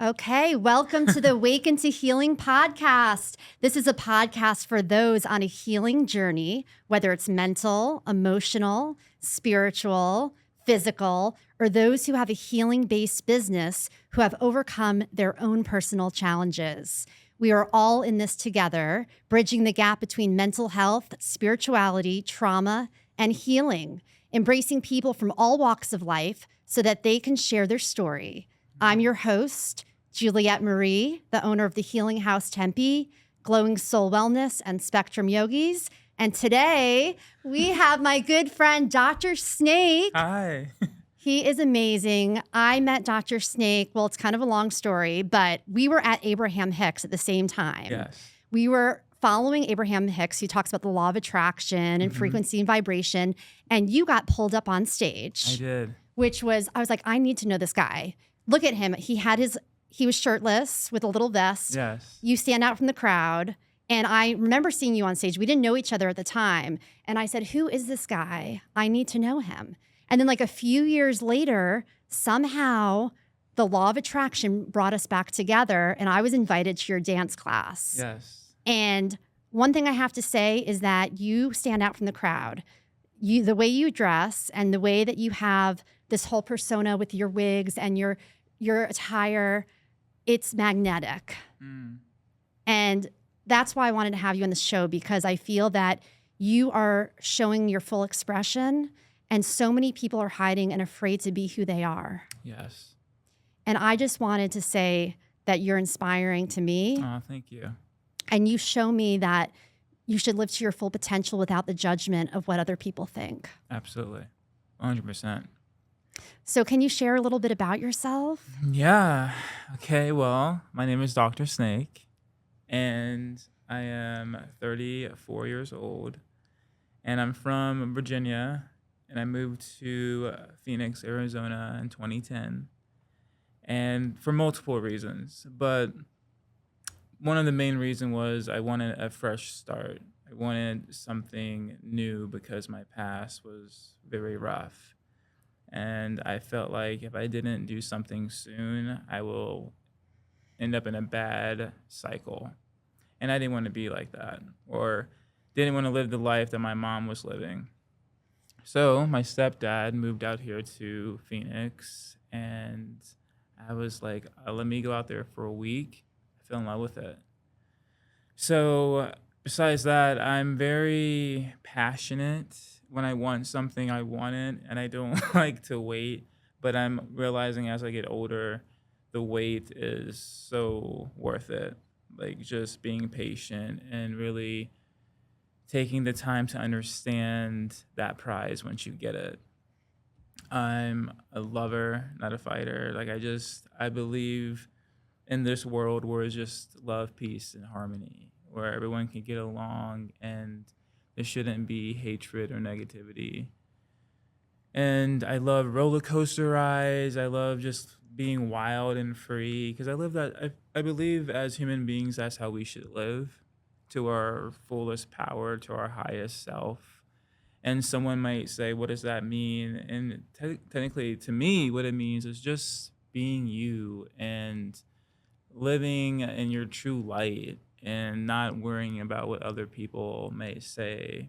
Okay, welcome to the Awaken to Healing podcast. This is a podcast for those on a healing journey, whether it's mental, emotional, spiritual, physical, or those who have a healing-based business who have overcome their own personal challenges. We are all in this together, bridging the gap between mental health, spirituality, trauma, and healing, embracing people from all walks of life so that they can share their story. I'm your host, Juliette Marie, the owner of the Healing House Tempe, Glowing Soul Wellness, and Spectrum Yogis. And today we have my good friend, Dr. Snake. Hi. He is amazing. I met Dr. Snake. Well, it's kind of a long story, but we were at Abraham Hicks at the same time. Yes. We were following Abraham Hicks, who talks about the law of attraction and frequency and vibration. And you got pulled up on stage. I did. Which was, I was like, I need to know this guy. Look at him. He was shirtless with a little vest. Yes. You stand out from the crowd. And I remember seeing you on stage. We didn't know each other at the time. And I said, who is this guy? I need to know him. And then like a few years later, somehow the law of attraction brought us back together. And I was invited to your dance class. Yes. And one thing I have to say is that you stand out from the crowd. The way you dress and the way that you have this whole persona with your wigs and your attire, it's magnetic. And that's why I wanted to have you on the show, because I feel that you are showing your full expression and so many people are hiding and afraid to be who they are. Yes. And I just wanted to say that you're inspiring to me. Oh, thank you. And you show me that you should live to your full potential without the judgment of what other people think. Absolutely. 100%. So can you share a little bit about yourself? Yeah. Okay. Well, my name is Dr. Snake, and I am 34 years old, and I'm from Virginia, and I moved to Phoenix, Arizona in 2010, and for multiple reasons. But one of the main reasons was I wanted a fresh start. I wanted something new because my past was very rough. And I felt like if I didn't do something soon, I will end up in a bad cycle. And I didn't want to be like that, or didn't want to live the life that my mom was living. So my stepdad moved out here to Phoenix, and I was like, let me go out there for a week. I fell in love with it. So besides that, I'm very passionate. When I want something, I want it, and I don't like to wait. But I'm realizing as I get older, the wait is so worth it. Like just being patient and really taking the time to understand that prize once you get it. I'm a lover, not a fighter. Like I believe in this world where it's just love, peace, and harmony, where everyone can get along and there shouldn't be hatred or negativity. And I love roller coaster rides. I love just being wild and free, because I believe as human beings, that's how we should live, to our fullest power, to our highest self. And someone might say, what does that mean? And technically, to me, what it means is just being you and living in your true light, and not worrying about what other people may say,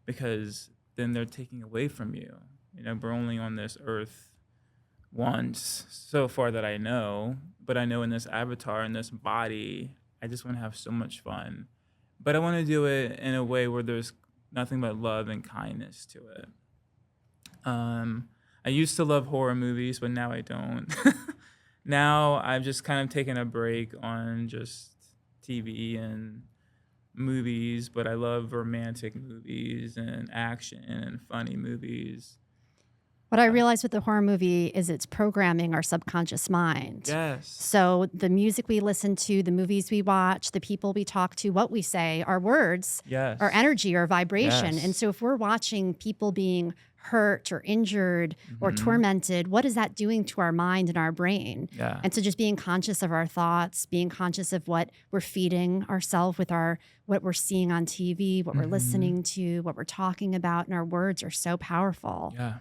because then they're taking away from you. You know, we're only on this earth once, so far that I know, but I know in this avatar, in this body, I just want to have so much fun. But I want to do it in a way where there's nothing but love and kindness to it. I used to love horror movies, but now I don't. Now I've just kind of taken a break on just TV and movies, but I love romantic movies and action and funny movies. What I realized with the horror movie is it's programming our subconscious mind. Yes. So the music we listen to, the movies we watch, the people we talk to, what we say, our words, Yes. our energy, our vibration. Yes. And so if we're watching people being hurt or injured or tormented, what is that doing to our mind and our brain? Yeah. And so just being conscious of our thoughts, being conscious of what we're feeding ourselves with what we're seeing on TV, what we're listening to, what we're talking about, and our words are so powerful. Yeah.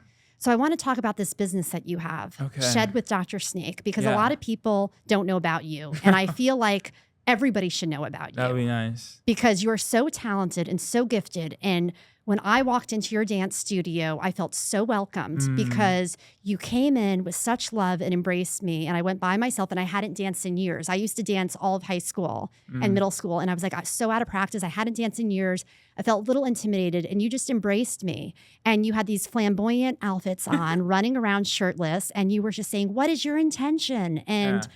So I want to talk about this business that you have, Okay. Shed with Dr. Snake, because a Yeah. lot of people don't know about you. And I feel like everybody should know about That would you be nice. because you're so talented and so gifted. And when I walked into your dance studio, I felt so welcomed because you came in with such love and embraced me. And I went by myself and I hadn't danced in years. I used to dance all of high school and middle school. And I was like, I was so out of practice. I hadn't danced in years. I felt a little intimidated. And you just embraced me. And you had these flamboyant outfits on, running around shirtless. And you were just saying, what is your intention? And Yeah.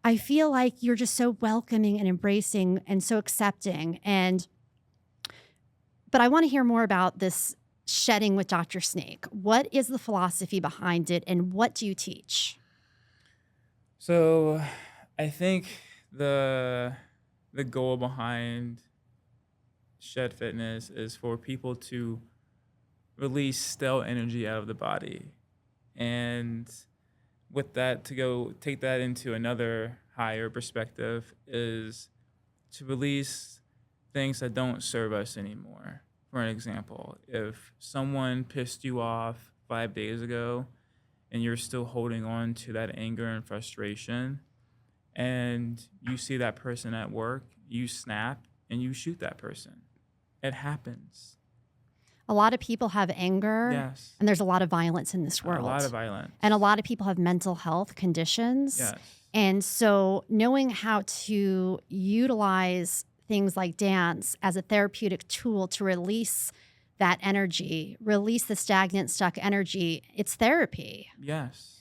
I feel like you're just so welcoming and embracing and so accepting. But I want to hear more about this shedding with Dr. Snake. What is the philosophy behind it and what do you teach? So I think the goal behind Shed Fitness is for people to release stale energy out of the body. And with that, to go take that into another higher perspective is to release things that don't serve us anymore. For an example, if someone pissed you off 5 days ago and you're still holding on to that anger and frustration, and you see that person at work, you snap and you shoot that person. It happens. A lot of people have anger, Yes. and there's a lot of violence in this world. A lot of violence. And a lot of people have mental health conditions. Yes. And so knowing how to utilize things like dance as a therapeutic tool to release that energy, release the stagnant, stuck energy, it's therapy. Yes.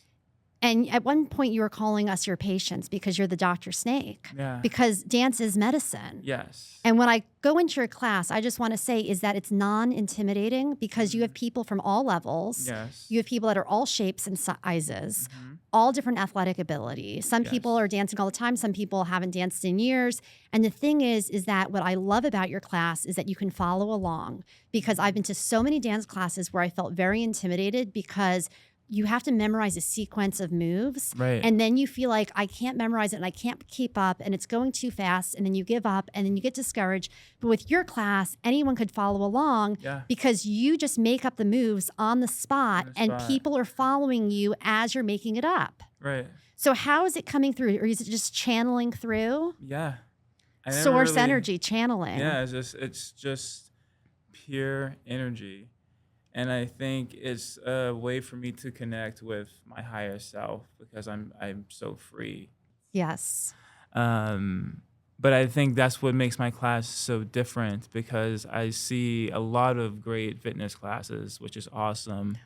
And at one point you were calling us your patients because you're the Dr. Snake, Yeah. because dance is medicine. Yes. And when I go into your class, I just want to say is that it's non-intimidating because you have people from all levels. Yes. You have people that are all shapes and sizes, Mhm. all different athletic abilities. Some people Yes. are dancing all the time. Some people haven't danced in years. And the thing is that what I love about your class is that you can follow along, because I've been to so many dance classes where I felt very intimidated because you have to memorize a sequence of moves. Right. And then you feel like I can't memorize it and I can't keep up and it's going too fast. And then you give up and then you get discouraged. But with your class, anyone could follow along Yeah. because you just make up the moves on the spot On the and spot. people are following you as you're making it up. Right. So how is it coming through? Or is it just channeling through? Yeah. I never Source really- energy, channeling. Yeah, it's just pure energy. And I think it's a way for me to connect with my higher self because I'm so free. Yes. But I think that's what makes my class so different because I see a lot of great fitness classes, which is awesome.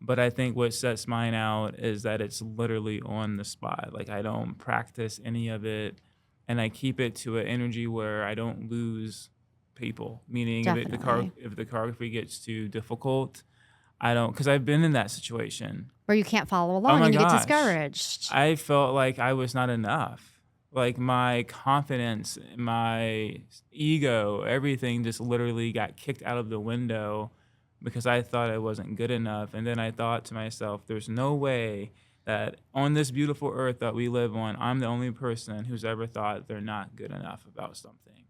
But I think what sets mine out is that it's literally on the spot. Like I don't practice any of it, and I keep it to an energy where I don't lose people. Meaning, Definitely. if the choreography gets too difficult, I don't, because I've been in that situation. Where you can't follow along my and you get gosh. discouraged. I felt like I was not enough. Like my confidence, my ego, everything just literally got kicked out of the window because I thought I wasn't good enough. And then I thought to myself, there's no way that on this beautiful earth that we live on, I'm the only person who's ever thought they're not good enough about something.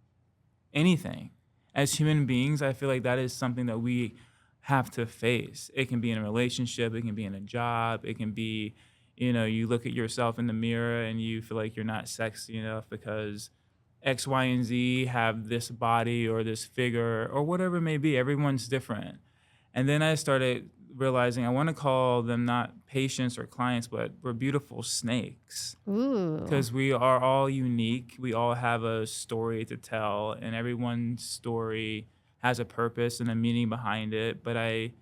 Anything. As human beings, I feel like that is something that we have to face. It can be in a relationship, it can be in a job, it can be, you look at yourself in the mirror and you feel like you're not sexy enough because X, Y, and Z have this body or this figure or whatever it may be. Everyone's different. And then I started realizing I want to call them not patients or clients, but we're beautiful snakes. Ooh. Because we are all unique. We all have a story to tell, and everyone's story has a purpose and a meaning behind it. But I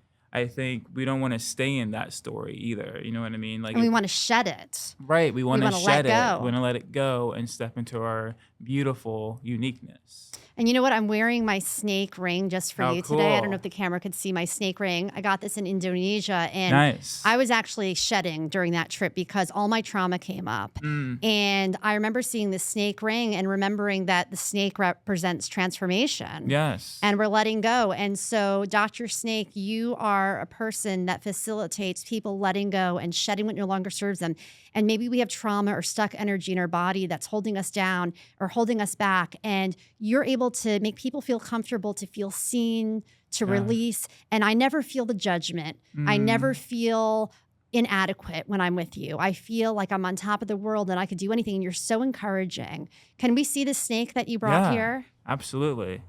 think we don't want to stay in that story either. You know what I mean? Like, And we want to shed it. right. We want to wanna let shed it. go. We want to let it go and step into our beautiful uniqueness. And you know what? I'm wearing my snake ring just for How you today. I don't cool. know if the camera could see my snake ring. I got this in Indonesia. And Nice. I was actually shedding during that trip because all my trauma came up. And I remember seeing the snake ring and remembering that the snake represents transformation. Yes. And we're letting go. And so, Dr. Snake, you are are a person that facilitates people letting go and shedding what no longer serves them. And maybe we have trauma or stuck energy in our body that's holding us down or holding us back. And you're able to make people feel comfortable, to feel seen, to release. And I never feel the judgment. I never feel inadequate when I'm with you. I feel like I'm on top of the world and I could do anything. And you're so encouraging. Can we see the snake that you brought here? Absolutely.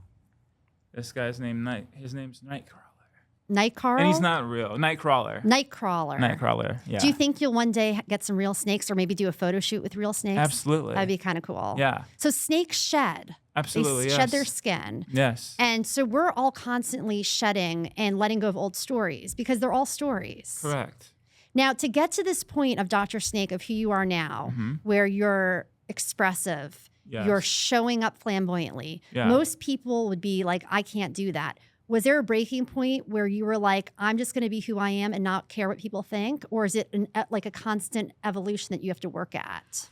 This guy's his name's Nightcrawler. Nightcrawler? And he's not real. Nightcrawler. Nightcrawler. Yeah. Do you think you'll one day get some real snakes or maybe do a photo shoot with real snakes? Absolutely. That'd be kind of cool. Yeah. So snakes shed. Absolutely, They shed their skin. Yes. And so we're all constantly shedding and letting go of old stories because they're all stories. Correct. Now, to get to this point of Dr. Snake, of who you are now, where you're expressive, you're showing up flamboyantly, most people would be like, I can't do that. Was there a breaking point where you were like, I'm just going to be who I am and not care what people think? Or is it like a constant evolution that you have to work at?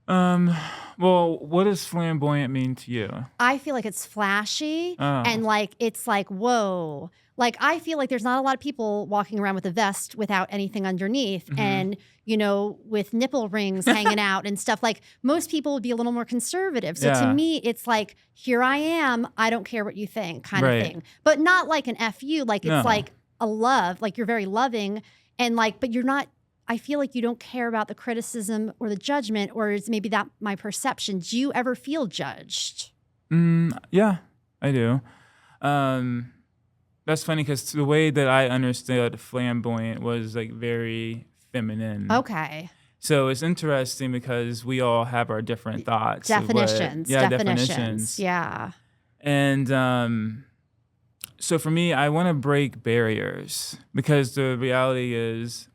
Well, what does flamboyant mean to you? I feel like it's flashy and like, it's like, whoa. Like, I feel like there's not a lot of people walking around with a vest without anything underneath and, you know, with nipple rings hanging out and stuff. Like, most people would be a little more conservative. So to me, it's like, here I am. I don't care what you think kind of thing. But not like an F you. Like, it's like a love. Like, you're very loving. And like, but you're not, I feel like you don't care about the criticism or the judgment, or is maybe that my perception? Do you ever feel judged? Yeah, I do. That's funny because the way that I understood flamboyant was like very feminine. Okay. So it's interesting because we all have our different thoughts. Definitions. Definitions. Yeah. And so for me, I want to break barriers because the reality is,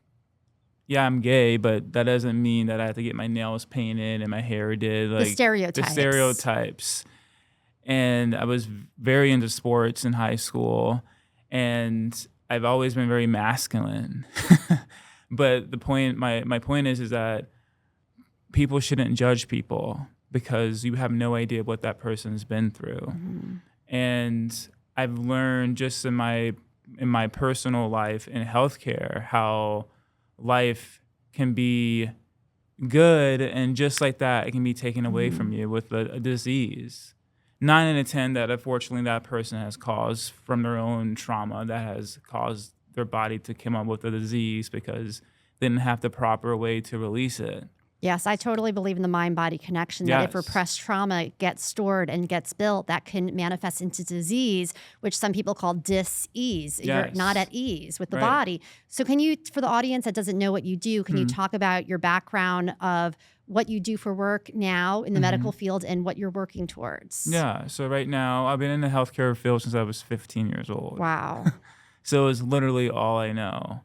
yeah, I'm gay, but that doesn't mean that I have to get my nails painted and my hair did. Like the stereotypes. And I was very into sports in high school, and I've always been very masculine. But the point, my point is that people shouldn't judge people because you have no idea what that person's been through. And I've learned just in my personal life in healthcare how life can be good, and just like that, it can be taken away from you with a disease. 9 out of 10 that unfortunately that person has caused from their own trauma that has caused their body to come up with a disease because they didn't have the proper way to release it. Yes, I totally believe in the mind-body connection, that if repressed trauma gets stored and gets built, that can manifest into disease, which some people call dis-ease. You're not at ease with the body. So can you, for the audience that doesn't know what you do, can you talk about your background of what you do for work now in the medical field and what you're working towards? Yeah, so right now, I've been in the healthcare field since I was 15 years old. Wow. So it's literally all I know.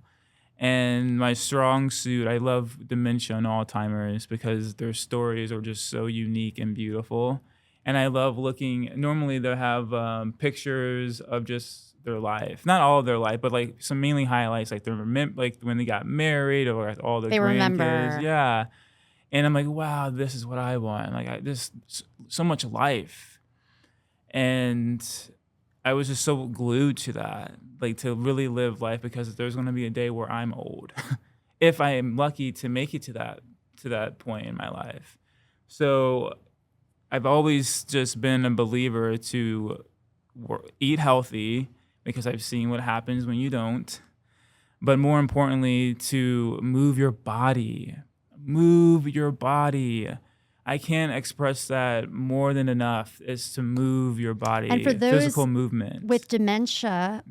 And my strong suit, I love dementia and Alzheimer's because their stories are just so unique and beautiful. And I love looking, normally they'll have pictures of just their life. Not all of their life, but like some mainly highlights, like like when they got married or like all their grandkids. Remember. Yeah. And I'm like, wow, this is what I want. Like this, so much life. And I was just so glued to that, like to really live life, because there's going to be a day where I'm old, if I am lucky to make it to that point in my life. So I've always just been a believer to eat healthy because I've seen what happens when you don't. But more importantly, to move your body. Move your body. I can't express that more than enough, is to move your body. And for those physical movement. with dementia,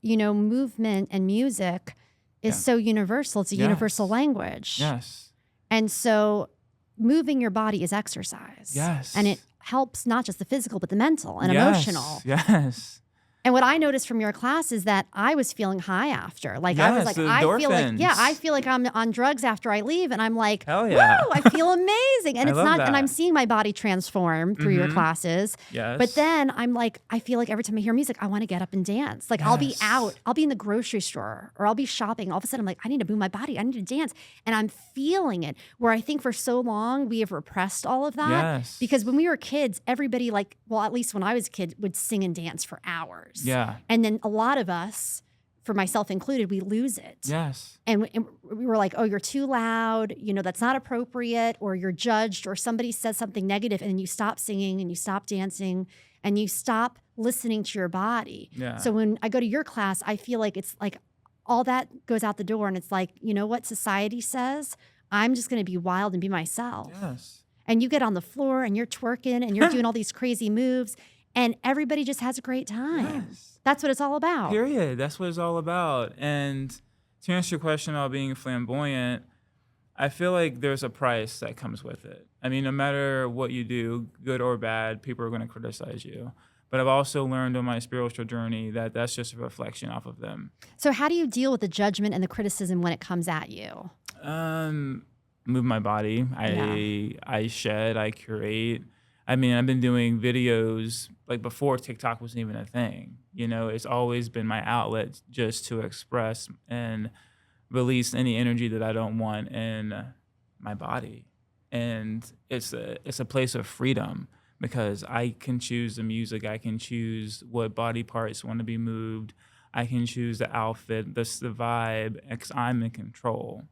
you know, movement and music is so universal. It's a universal language. Yes. And so moving your body is exercise. Yes. And it helps not just the physical, but the mental and emotional. Yes. And what I noticed from your class is that I was feeling high after. Like I was like, I feel like I'm on drugs after I leave, and I'm like, hell yeah. woo, I feel amazing. And I it's love not, that. and I'm seeing my body transform through your classes. Yes. But then I'm like, I feel like every time I hear music, I want to get up and dance. Like I'll be out, I'll be in the grocery store, or I'll be shopping. All of a sudden I'm like, I need to move my body. I need to dance. And I'm feeling it, where I think for so long we have repressed all of that. Yes. Because when we were kids, everybody, like, well, at least when I was a kid, would sing and dance for hours. Yeah. And then a lot of us, for myself included, we lose it. Yes. And we were like, oh, you're too loud, that's not appropriate, or you're judged, or somebody says something negative, and you stop singing and you stop dancing and you stop listening to your body. Yeah. So when I go to your class, I feel like it's like all that goes out the door, and it's like, you know what society says? I'm just going to be wild and be myself. Yes. And you get on the floor and you're twerking and you're doing all these crazy moves, and everybody just has a great time. Yes. That's what it's all about. Period. That's what it's all about. And to answer your question about being flamboyant, I feel like there's a price that comes with it. I mean, no matter what you do, good or bad, people are going to criticize you. But I've also learned on my spiritual journey that that's just a reflection off of them. So how do you deal with the judgment and the criticism when it comes at you? Move my body. I shed, I curate. I mean, I've been doing videos like before TikTok wasn't even a thing. It's always been my outlet just to express and release any energy that I don't want in my body. And it's a place of freedom because I can choose the music. I can choose what body parts want to be moved. I can choose the outfit, the vibe, because I'm in control.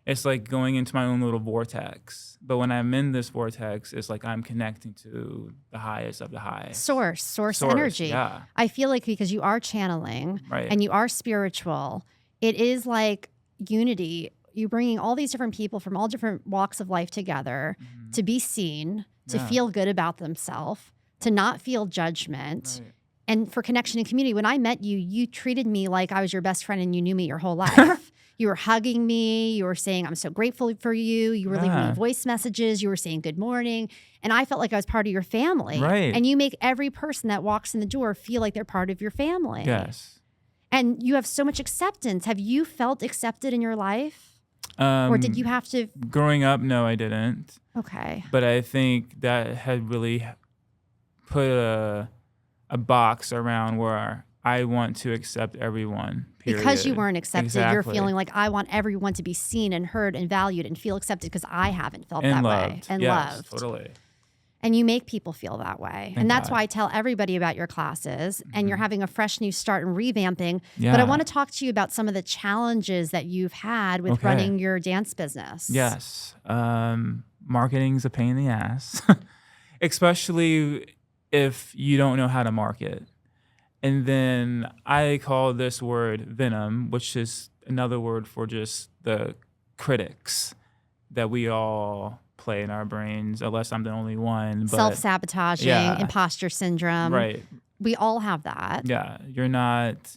It's like going into my own little vortex. But when I'm in this vortex, it's like I'm connecting to the highest of the high. Source energy. Yeah. I feel like because you are channeling Right. and you are spiritual, it is like unity. You're bringing all these different people from all different walks of life together to be seen, to Yeah. feel good about themselves, to not feel judgment. Right. And for connection and community. When I met you, you treated me like I was your best friend and you knew me your whole life. You were hugging me. You were saying, I'm so grateful for you. You were leaving me Yeah. voice messages. You were saying good morning. And I felt like I was part of your family. Right. And you make every person that walks in the door feel like they're part of your family. Yes. And you have so much acceptance. Have you felt accepted in your life? Or did you have to? Growing up, no, I didn't. Okay. But I think that had really put a box around where I want to accept everyone. Period. Because you weren't accepted, you're Exactly. feeling like I want everyone to be seen and heard and valued and feel accepted because I haven't felt and that loved. way. And yes, loved. Totally. And you make people feel that way. Thank And that's God. why I tell everybody about your classes, and you're having a fresh new start and revamping. Yeah. But I want to talk to you about some of the challenges that you've had with Okay. running your dance business. Yes. Marketing's a pain in the ass, especially if you don't know how to market. And then I call this word venom, which is another word for just the critics that we all play in our brains, unless I'm the only one. But Self-sabotaging, Yeah. imposter syndrome. right. We all have that. Yeah. You're not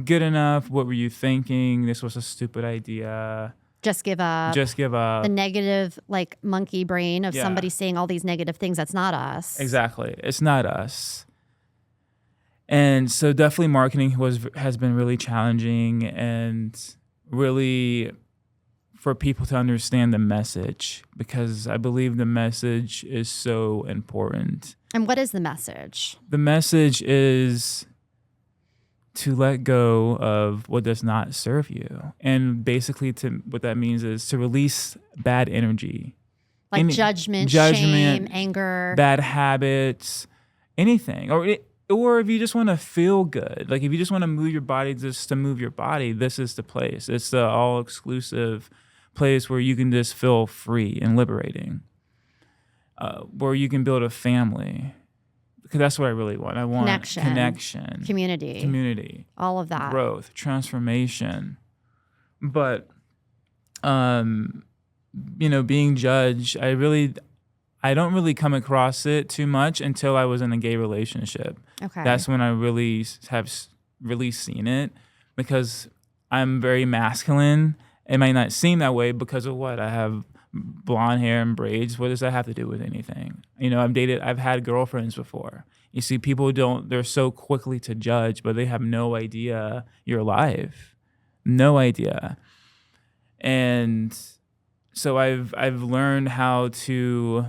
good enough. What were you thinking? This was a stupid idea. Just give up. Just give up. The negative, like monkey brain of Yeah. somebody saying all these negative things. That's not us. Exactly. It's not us. And so definitely marketing has been really challenging, and really for people to understand the message, because I believe the message is so important. And what is the message? The message is to let go of what does not serve you. And basically what that means is to release bad energy. Like Any- judgment, shame, anger. bad habits, anything. Or if you just want to feel good, like if you just want to move your body just to move your body, this is the place. It's the all-exclusive place where you can just feel free and liberating, where you can build a family. Because that's what I really want. I want connection, community, all of that. growth, transformation. But, being judged, I don't really come across it too much until I was in a gay relationship. Okay. That's when I really have really seen it, because I'm very masculine. It might not seem that way because of what? I have blonde hair and braids. What does that have to do with anything? I've had girlfriends before. You see, people they're so quickly to judge, but they have no idea your life. No idea. And so I've learned how to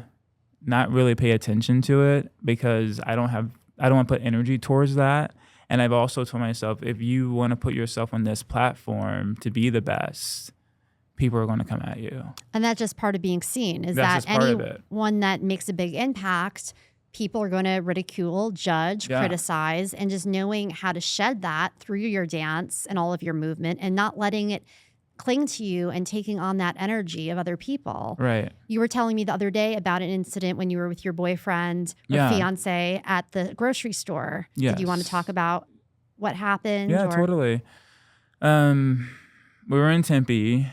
not really pay attention to it, because I don't want to put energy towards that. And I've also told myself, if you want to put yourself on this platform to be the best, people are going to come at you. And that's just part of being seen. Is That's that just part of it. anyone that makes a big impact, people are going to ridicule, judge, Yeah. criticize, and just knowing how to shed that through your dance and all of your movement and not letting it cling to you and taking on that energy of other people. Right. You were telling me the other day about an incident when you were with your boyfriend or Yeah. fiance at the grocery store. Did you want to Yes. talk about what happened? Yeah, or- totally. We were in Tempe,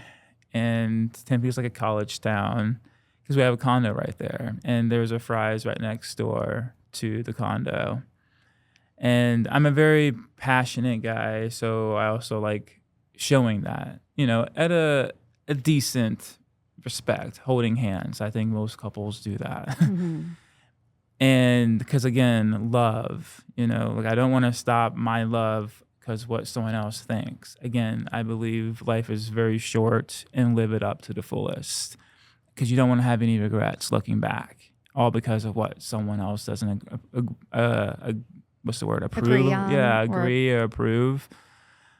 and Tempe is like a college town because we have a condo right there, and there's a Fry's right next door to the condo. And I'm a very passionate guy, so I also like showing that, at a decent respect, holding hands. I think most couples do that. Mhm. And because again, love, like I don't want to stop my love because what someone else thinks. Again, I believe life is very short and live it up to the fullest because you don't want to have any regrets looking back, all because of what someone else doesn't, what's the word? Approve? Agree on, Yeah, or- agree or approve.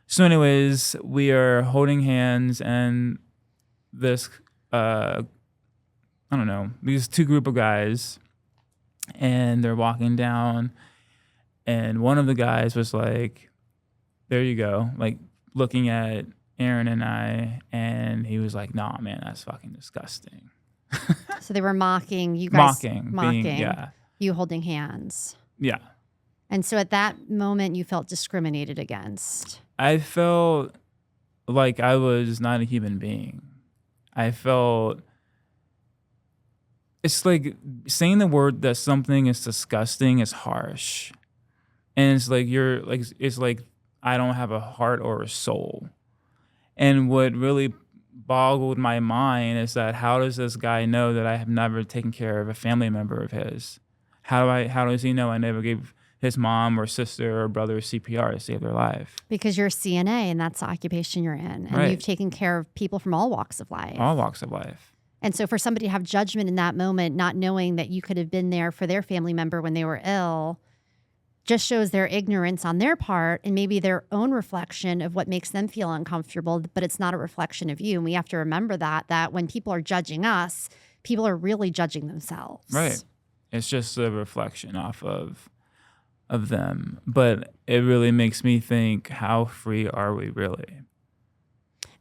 So anyways, we are holding hands and this, I don't know, these two group of guys, and they're walking down, and one of the guys was like, there you go, like looking at Aaron and I, and he was like, nah, man, that's fucking disgusting. So they were mocking you guys. Mocking. Yeah. You holding hands. Yeah. And so at that moment, you felt discriminated against. I felt like I was not a human being. I felt it's like saying the word that something is disgusting is harsh. And it's like it's like I don't have a heart or a soul. And what really boggled my mind is that how does this guy know that I have never taken care of a family member of his? How does he know I never gave his mom or sister or brother CPR to save their life? Because you're a CNA and that's the occupation you're in. And Right. you've taken care of people from all walks of life. All walks of life. And so for somebody to have judgment in that moment, not knowing that you could have been there for their family member when they were ill, just shows their ignorance on their part and maybe their own reflection of what makes them feel uncomfortable, but it's not a reflection of you. And we have to remember that when people are judging us, people are really judging themselves. Right. It's just a reflection off of them. But it really makes me think, how free are we really?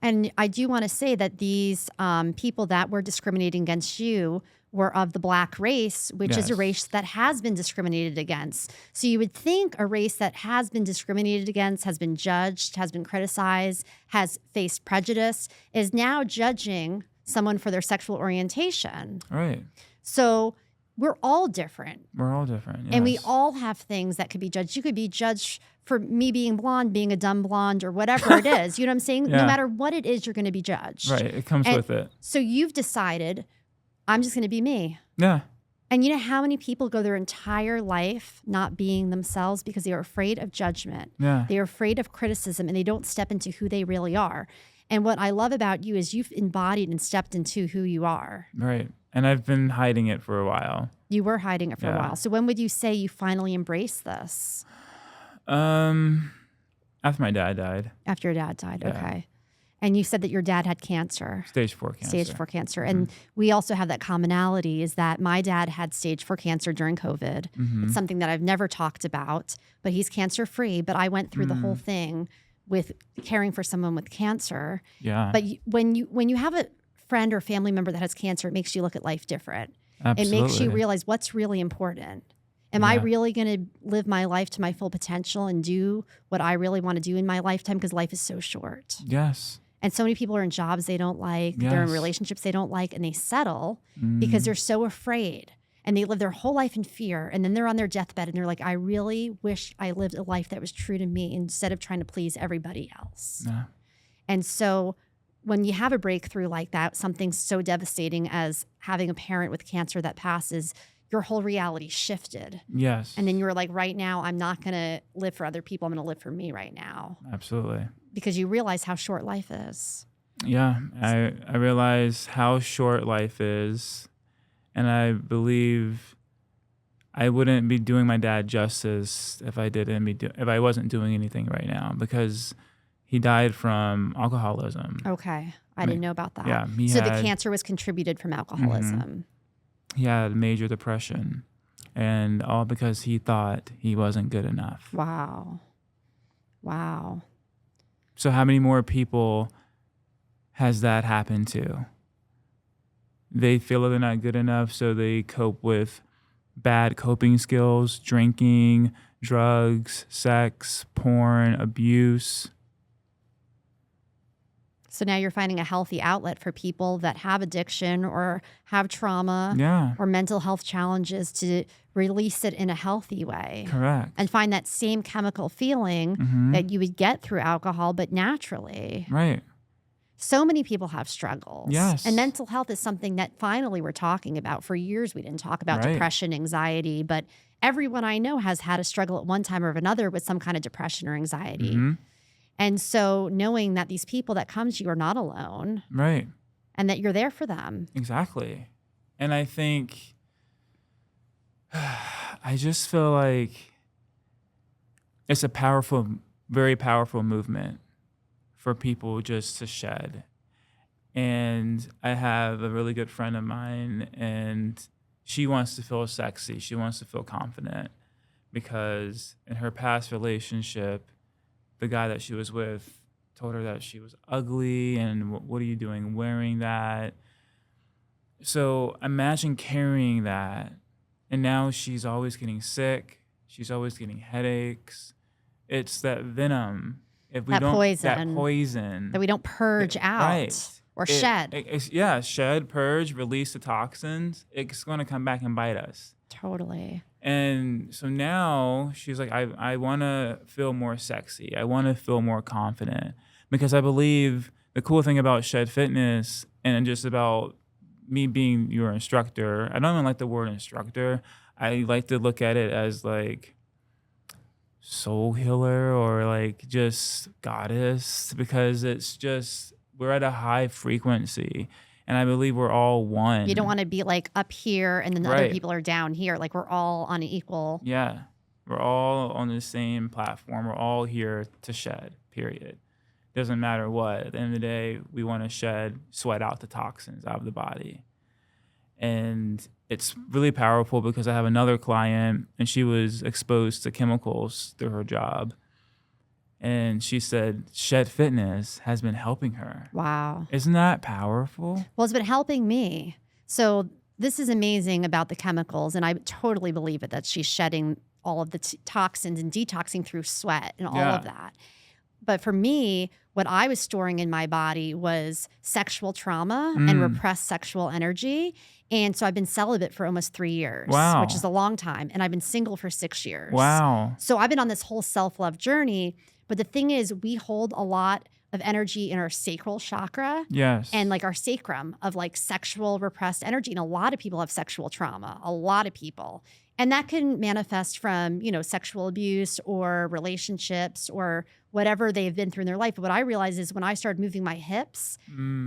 And I do want to say that these people that were discriminating against you were of the Black race, which is a Yes. race that has been discriminated against. So you would think a race that has been discriminated against, has been judged, has been criticized, has faced prejudice, is now judging someone for their sexual orientation. Right. So we're all different. We're all different. And we yes. all have things that could be judged. You could be judged for me being blonde, being a dumb blonde, or whatever it is. You know what I'm saying? No Yeah. matter what it is, you're going to be judged. Right. It comes And with it. So you've decided, I'm just going to be me. Yeah. And you know how many people go their entire life not being themselves because they are afraid of judgment. Yeah. They are afraid of criticism and they don't step into who they really are. And what I love about you is you've embodied and stepped into who you are. Right. And I've been hiding it for a while. You were hiding it for a Yeah. while. So when would you say you finally embraced this? After my dad died, After your dad died. Yeah. Okay. And you said that your dad had cancer. stage 4 cancer. Stage 4 cancer. And we also have that commonality is that my dad had stage 4 cancer during COVID. Mhm. It's something that I've never talked about, but he's cancer free. But I went through the whole thing with caring for someone with cancer. Yeah. But when you have a friend or family member that has cancer, it makes you look at life different. Absolutely. It makes you realize what's really important. Am I Yeah. really going to live my life to my full potential and do what I really want to do in my lifetime? Because life is so short. Yes. And so many people are in jobs they don't like, they're in Yes. relationships they don't like, and they settle because they're so afraid. And they live their whole life in fear. And then they're on their deathbed and they're like, I really wish I lived a life that was true to me instead of trying to please everybody else. Yeah. And so when you have a breakthrough like that, something so devastating as having a parent with cancer that passes, your whole reality shifted. Yes. And then you were like, right now, I'm not going to live for other people. I'm going to live for me right now. Absolutely. Because you realize how short life is. Yeah. I realize how short life is, and I believe I wouldn't be doing my dad justice if I wasn't doing anything right now, because he died from alcoholism. Okay. I didn't know about that. Yeah, So the cancer was contributed from alcoholism. He had major depression, And all because he thought he wasn't good enough. Wow. Wow. So how many more people has that happened to? They feel they're not good enough, so they cope with bad coping skills, drinking, drugs, sex, porn, abuse. So now you're finding a healthy outlet for people that have addiction or have trauma Yeah, or mental health challenges to release it in a healthy way correct. and find that same chemical feeling that you would get through alcohol, but naturally. Right. So many people have struggles. Yes. And mental health is something that finally we're talking about. For years, we didn't talk about Right. depression, anxiety, but everyone I know has had a struggle at one time or another with some kind of depression or anxiety. Mhm. And so knowing that these people that come to you are not alone Right. and that you're there for them. Exactly. And I think I just feel like it's a powerful, very powerful movement for people just to shed. And I have a really good friend of mine, and she wants to feel sexy. She wants to feel confident because in her past relationship, the guy that she was with told her that she was ugly and what are you doing wearing that? So imagine carrying that. And now she's always getting sick. She's always getting headaches. It's that venom. If we That don't, that poison. poison That we don't purge out right. or It- shed. yeah, shed, purge, release the toxins. It's going to come back and bite us. Totally. And so now she's like, I want to feel more sexy. I want to feel more confident because I believe the cool thing about Shed Fitness and just about me being your instructor, I don't even like the word instructor. I like to look at it as like soul healer or like just goddess because it's just, we're at a high frequency. And I believe we're all one. You don't want to be like up here and then the other Right. people are down here. Like we're all on an equal. Yeah. We're all on the same platform. We're all here to shed, period. Doesn't matter what. At the end of the day, we want to shed, sweat out the toxins out of the body. And it's really powerful because I have another client and she was exposed to chemicals through her job. And she said Shed Fitness has been helping her. Wow. Isn't that powerful? Well, it's been helping me. So this is amazing about the chemicals. And I totally believe it that she's shedding all of the toxins and detoxing through sweat and all Yeah. of that. But for me, what I was storing in my body was sexual trauma and repressed sexual energy. And so I've been celibate for almost 3 years, Wow. which is a long time. And I've been single for 6 years. Wow. So I've been on this whole self-love journey. But the thing is, we hold a lot of energy in our sacral chakra Yes. and like our sacrum of like sexual repressed energy. And a lot of people have sexual trauma, a lot of people. And that can manifest from, sexual abuse or relationships or whatever they've been through in their life. But what I realized is when I started moving my hips,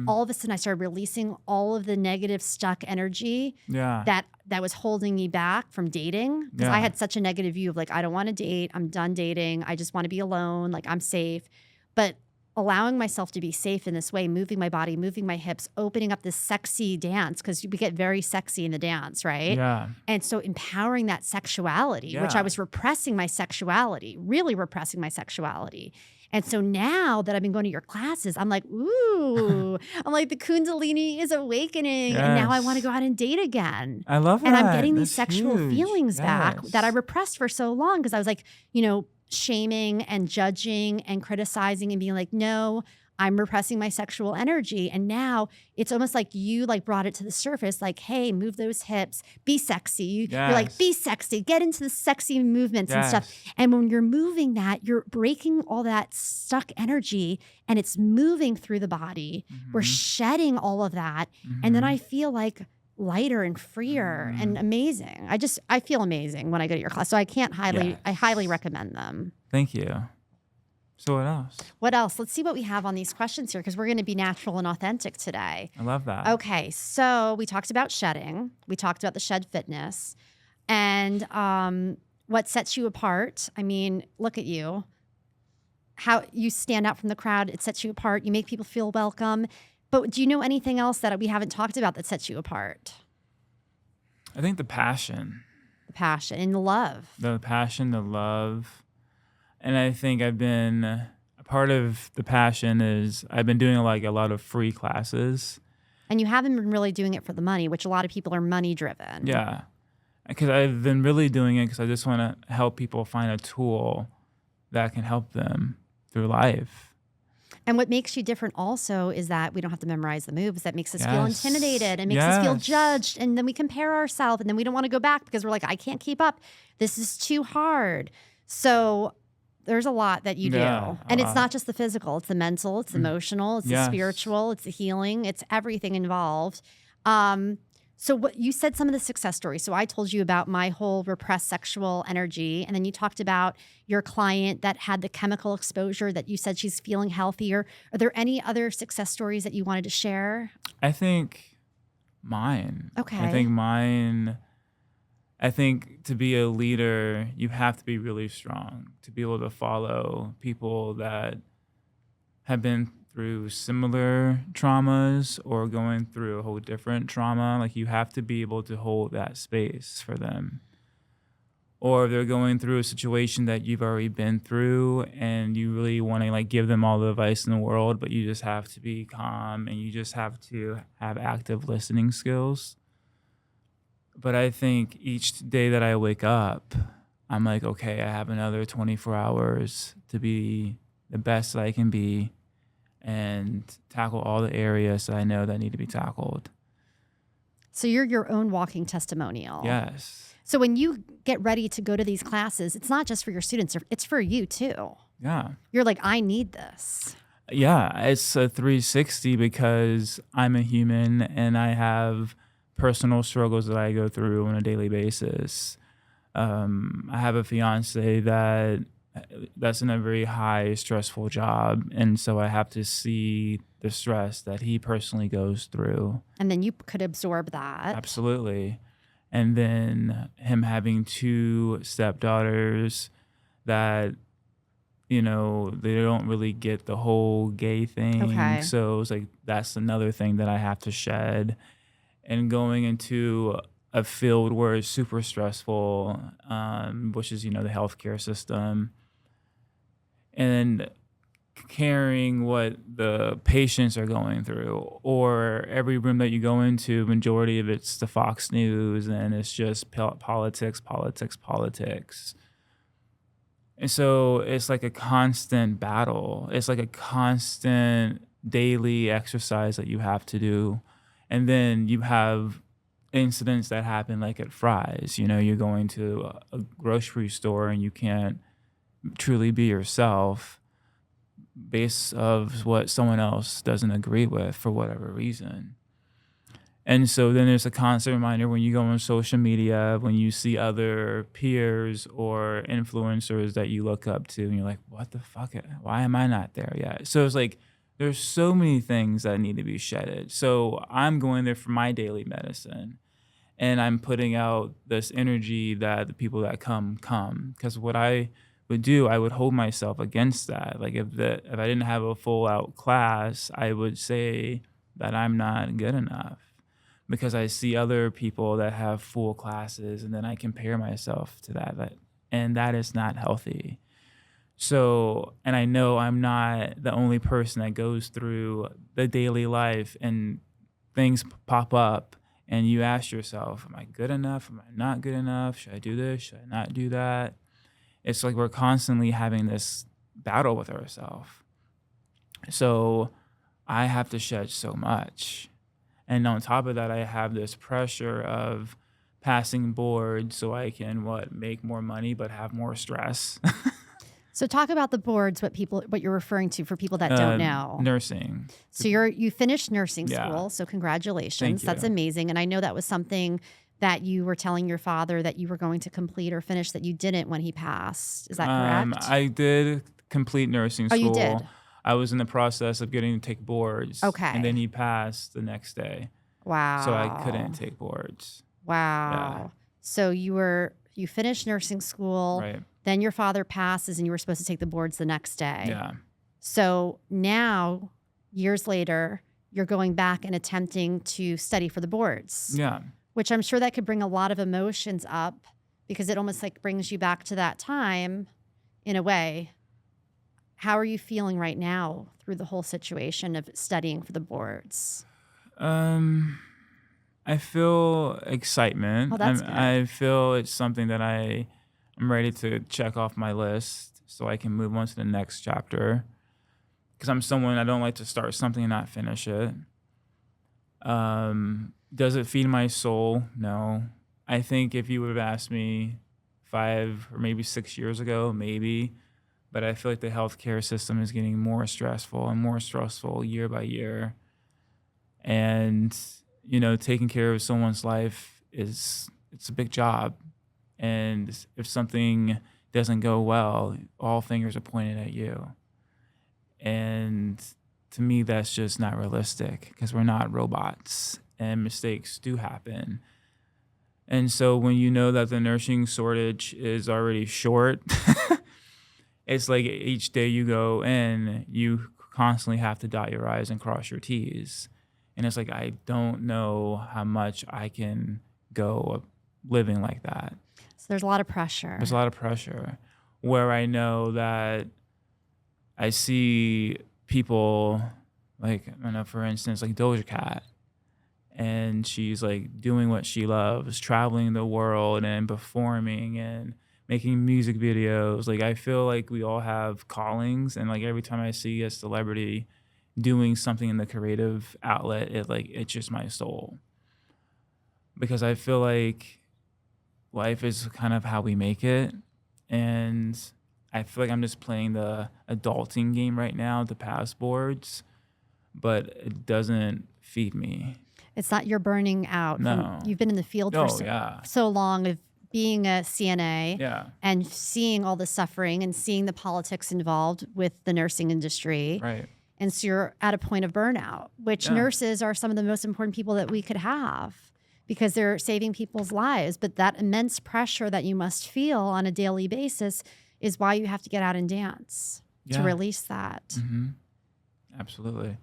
all of a sudden I started releasing all of the negative stuck energy yeah. that was holding me back from dating. Because I Yeah. had such a negative view of like, I don't want to date. I'm done dating. I just want to be alone. Like I'm safe. But allowing myself to be safe in this way, moving my body, moving my hips, opening up this sexy dance, because we get very sexy in the dance, right? Yeah. And so empowering that sexuality, which Yeah. I was repressing my sexuality, really repressing my sexuality. And so now that I've been going to your classes, I'm like, ooh, I'm like, the Kundalini is awakening. And now I want to Yes. go out and date again. I love that. And I'm getting these That's sexual huge. feelings back that I Yes. repressed for so long because I was like, shaming and judging and criticizing and being like, no, I'm repressing my sexual energy. And now it's almost like you like brought it to the surface, like, hey, move those hips, be sexy. You're like, Yes. be sexy, get into the sexy movements and stuff. Yes. And when you're moving that, you're breaking all that stuck energy and it's moving through the body. We're shedding all of that. And then I feel like lighter and freer and amazing. I feel amazing when I go to your class. So I highly recommend them. Thank you. So what else? What else? Let's see what we have on these questions here because we're going to be natural and authentic today. I love that. Okay, so we talked about shedding. We talked about the Shed Fitness and what sets you apart. I mean, look at you. How you stand out from the crowd. It sets you apart. You make people feel welcome. But do you know anything else that we haven't talked about that sets you apart? I think the passion. The passion and the love. The passion, the love. And I think I've been a part of the passion is I've been doing like a lot of free classes. And you haven't been really doing it for the money, which a lot of people are money driven. Yeah. Because I've been really doing it because I just want to help people find a tool that can help them through life. And what makes you different also is that we don't have to memorize the moves. That makes us feel Yes. intimidated and makes us feel Yes. judged. And then we compare ourselves and then we don't want to go back because we're like, I can't keep up. This is too hard. So there's a lot that you do. Yeah, And a it's lot. not just the physical, it's the mental, it's the emotional, it's the Yes. spiritual, it's the healing, it's everything involved. So what you said some of the success stories. So I told you about my whole repressed sexual energy. And then you talked about your client that had the chemical exposure that you said she's feeling healthier. Are there any other success stories that you wanted to share? I think mine. Okay. I think to be a leader, you have to be really strong to be able to follow people that have been through similar traumas or going through a whole different trauma. Like you have to be able to hold that space for them. Or if they're going through a situation that you've already been through and you really want to like give them all the advice in the world, but you just have to be calm and you just have to have active listening skills. But I think each day that I wake up, I'm like, okay, I have another 24 hours to be the best that I can be and tackle all the areas that I know that need to be tackled. So you're your own walking testimonial. Yes. So when you get ready to go to these classes, it's not just for your students, it's for you too. Yeah. You're like, I need this. Yeah, it's a 360 because I'm a human and I have personal struggles that I go through on a daily basis. I have a fiance that's in a very high stressful job, and so I have to see the stress that he personally goes through. And then you could absorb that. Absolutely. And then him having 2 stepdaughters that, you know, they don't really get the whole gay thing. Okay. So it's like that's another thing that I have to shed. And going into a field where it's super stressful, which is, you know, the healthcare system, and caring what the patients are going through, or every room that you go into, majority of it's the Fox News and it's just politics. And so it's like a constant battle. It's like a constant daily exercise that you have to do. And then you have incidents that happen like at Fry's. You know, you're going to a grocery store and you can't truly be yourself based of what someone else doesn't agree with for whatever reason. And so then there's a constant reminder when you go on social media, when you see other peers or influencers that you look up to, and you're like, what the fuck? Why am I not there yet? So it's like, there's so many things that need to be shedded. So I'm going there for my daily medicine. And I'm putting out this energy that the people that come. Because what I would do, I would hold myself against that. Like if I didn't have a full out class, I would say that I'm not good enough. Because I see other people that have full classes and then I compare myself to that. And that is not healthy. So, and I know I'm not the only person that goes through the daily life and things pop up and you ask yourself, am I good enough? Am I not good enough? Should I do this? Should I not do that? It's like we're constantly having this battle with ourselves. So I have to shed so much. And on top of that, I have this pressure of passing boards so I can make more money but have more stress. So talk about the boards, what you're referring to for people that don't know. Nursing. So you finished nursing Yeah. school, so congratulations. Thank you. That's amazing. And I know that was something that you were telling your father that you were going to complete or finish that you didn't when he passed. Is that correct? I did complete nursing school. Oh, you did? I was in the process of getting to take boards. Okay. And then he passed the next day. Wow. So I couldn't take boards. Wow. Yeah. So you finished nursing school. Right. Then your father passes and you were supposed to take the boards the next day. Yeah. So now, years later, you're going back and attempting to study for the boards. Yeah. Which I'm sure that could bring a lot of emotions up because it almost like brings you back to that time in a way. How are you feeling right now through the whole situation of studying for the boards? I feel excitement. Oh, that's good. I feel it's something that I'm ready to check off my list so I can move on to the next chapter. Because I'm someone, I don't like to start something and not finish it. Does it feed my soul? No. I think if you would have asked me 5 or maybe 6 years ago, maybe. But I feel like the healthcare system is getting more stressful and more stressful year by year. And, taking care of someone's life it's a big job. And if something doesn't go well, all fingers are pointed at you. And to me, that's just not realistic because we're not robots and mistakes do happen. And so when you know that the nursing shortage is already short, it's like each day you go in, you constantly have to dot your I's and cross your T's. And it's like, I don't know how much I can go living like that. So there's a lot of pressure. There's a lot of pressure where I know that I see people like, for instance, like Doja Cat, and she's like doing what she loves, traveling the world and performing and making music videos. Like, I feel like we all have callings, and like every time I see a celebrity doing something in the creative outlet, it's just my soul. Because I feel like life is kind of how we make it. And I feel like I'm just playing the adulting game right now, the pass boards, but it doesn't feed me. It's not you're burning out. No. You've been in the field for so long of being a CNA and seeing all the suffering and seeing the politics involved with the nursing industry. Right. And so you're at a point of burnout, which nurses are some of the most important people that we could have because they're saving people's lives. But that immense pressure that you must feel on a daily basis is why you have to get out and dance to release that. Mm-hmm. Absolutely.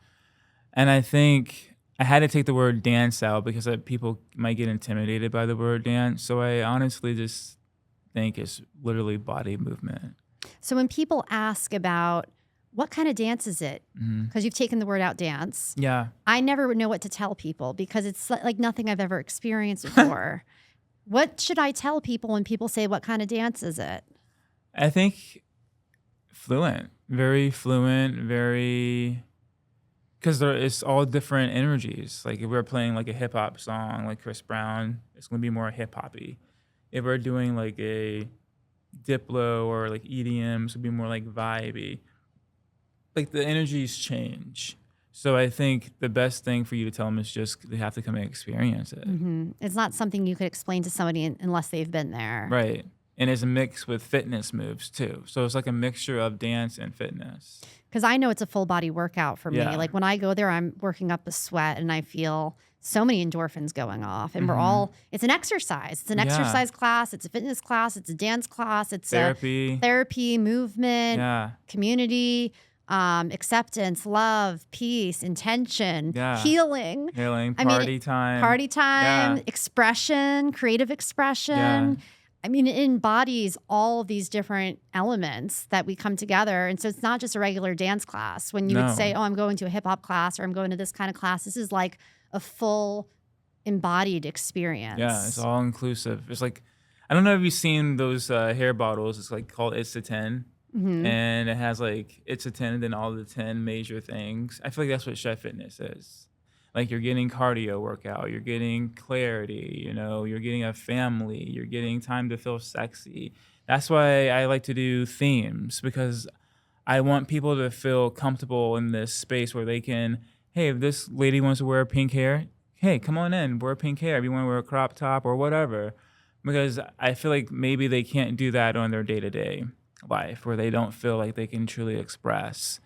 And I think I had to take the word dance out because people might get intimidated by the word dance. So I honestly just think it's literally body movement. So when people ask about what kind of dance is it, because you've taken the word out, dance. Yeah. I never know what to tell people because it's like nothing I've ever experienced before. What should I tell people when people say, what kind of dance is it? I think fluent, very, because it's all different energies. Like if we're playing like a hip hop song, like Chris Brown, it's going to be more hip hoppy. If we're doing like a Diplo or like EDM, it's going to be more like vibey. Like the energies change. So I think the best thing for you to tell them is just they have to come and experience it. Mm-hmm. It's not something you could explain to somebody unless they've been there. Right. And it's a mix with fitness moves too. So it's like a mixture of dance and fitness. Because I know it's a full body workout for me. Like when I go there, I'm working up a sweat and I feel so many endorphins going off. And it's an exercise. It's an exercise class. It's a fitness class. It's a dance class. It's therapy, movement, community, acceptance, love, peace, intention, healing, party time, expression, creative expression. I mean, it embodies all of these different elements that we come together. And so it's not just a regular dance class. When you would say, oh, I'm going to a hip hop class or I'm going to this kind of class, this is like a full embodied experience. Yeah, it's all inclusive. It's like, I don't know if you've seen those hair bottles. It's like called It's a 10. Mm-hmm. And it has like It's a 10 and then all the 10 major things. I feel like that's what Chef Fitness is. Like you're getting cardio workout, you're getting clarity, you're getting a family, you're getting time to feel sexy. That's why I like to do themes, because I want people to feel comfortable in this space where they can, hey, if this lady wants to wear pink hair, hey, come on in, wear pink hair. If you want to wear a crop top or whatever. Because I feel like maybe they can't do that on their day-to-day life where they don't feel like they can truly express.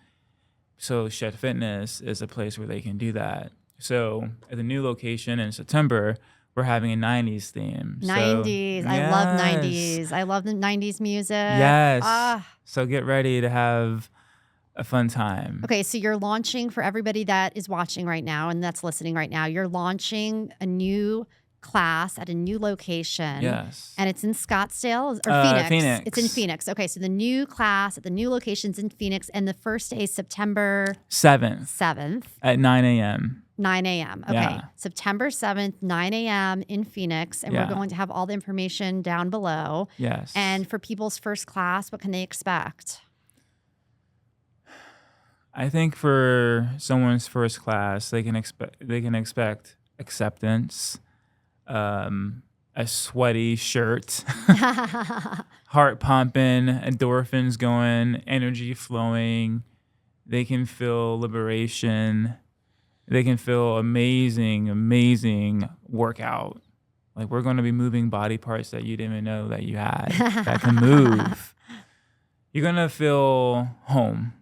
So Shed Fitness is a place where they can do that. So at the new location in September, we're having a 90s theme. 90s. So, I love 90s. I love the 90s music. Yes. So get ready to have a fun time. Okay, so you're launching, for everybody that is watching right now and that's listening right now, you're launching a new class at a new location. Yes. And it's in Scottsdale or Phoenix. Phoenix. It's in Phoenix. Okay, so the new class at the new location's in Phoenix, and the first day is September 7th at 9 a.m. 9 a.m. Okay, Yeah. September 7th, 9 a.m. in Phoenix, and we're Yeah. going to have all the information down below. Yes. And for people's first class, what can they expect? I think for someone's first class, they can expect acceptance, a sweaty shirt, heart pumping, endorphins going, energy flowing. They can feel liberation. They can feel amazing workout. Like, we're going to be moving body parts that you didn't even know that you had that can move. You're going to feel home.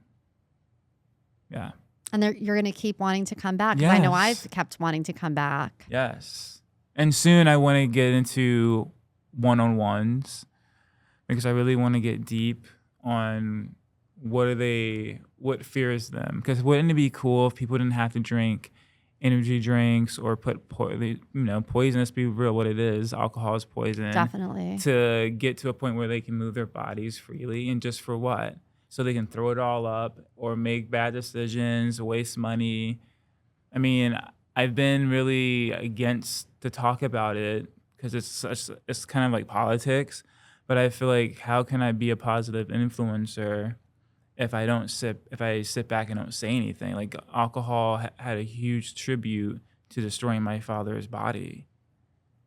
Yeah. And you're going to keep wanting to come back. 'Cause I know Yes. I've kept wanting to come back. Yes. And soon I want to get into one-on-ones because I really want to get deep on what fears them. Because wouldn't it be cool if people didn't have to drink energy drinks or put poison? Let's be real, what it is. Alcohol is poison. Definitely. To get to a point where they can move their bodies freely, and just for what? So they can throw it all up or make bad decisions, waste money. I mean, I've been really against to talk about it because it's kind of like politics. But I feel like, how can I be a positive influencer if I sit back and don't say anything? Like, alcohol had a huge tribute to destroying my father's body.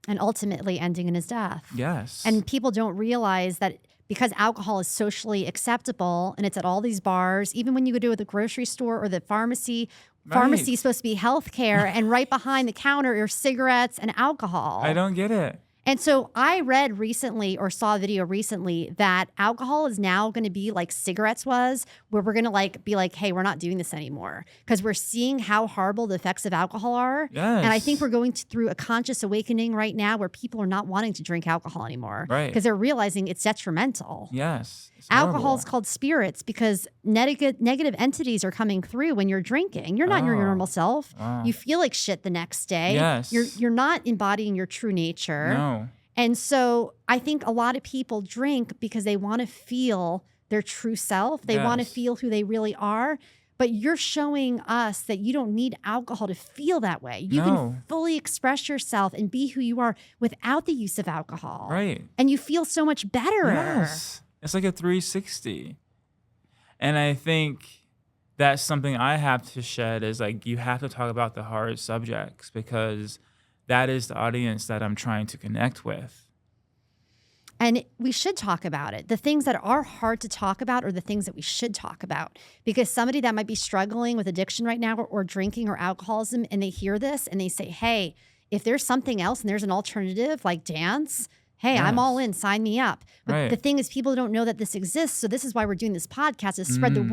And ultimately ending in his death. Yes. And people don't realize that because alcohol is socially acceptable and it's at all these bars, even when you go to the grocery store or the pharmacy is supposed to be healthcare, and right behind the counter are cigarettes and alcohol. I don't get it. And so I read recently, or saw a video recently, that alcohol is now going to be like cigarettes was, where we're going to be like, hey, we're not doing this anymore because we're seeing how horrible the effects of alcohol are. Yes. And I think we're going through a conscious awakening right now where people are not wanting to drink alcohol anymore. Right. Because they're realizing it's detrimental. Yes. Alcohol is called spirits because negative entities are coming through when you're drinking. You're not your normal self. Wow. You feel like shit the next day. Yes. You're not embodying your true nature. No. And so I think a lot of people drink because they want to feel their true self. They want to Yes. feel who they really are. But you're showing us that you don't need alcohol to feel that way. You No. can fully express yourself and be who you are without the use of alcohol. Right. And you feel so much better. Yes. It's like a 360. And I think that's something I have to shed, is like, you have to talk about the hard subjects because that is the audience that I'm trying to connect with. And we should talk about it. The things that are hard to talk about are the things that we should talk about. Because somebody that might be struggling with addiction right now, or drinking or alcoholism, and they hear this and they say, hey, if there's something else and there's an alternative like dance, hey, I'm Yes. all in, sign me up. But Right. the thing is, people don't know that this exists. So this is why we're doing this podcast, is spread the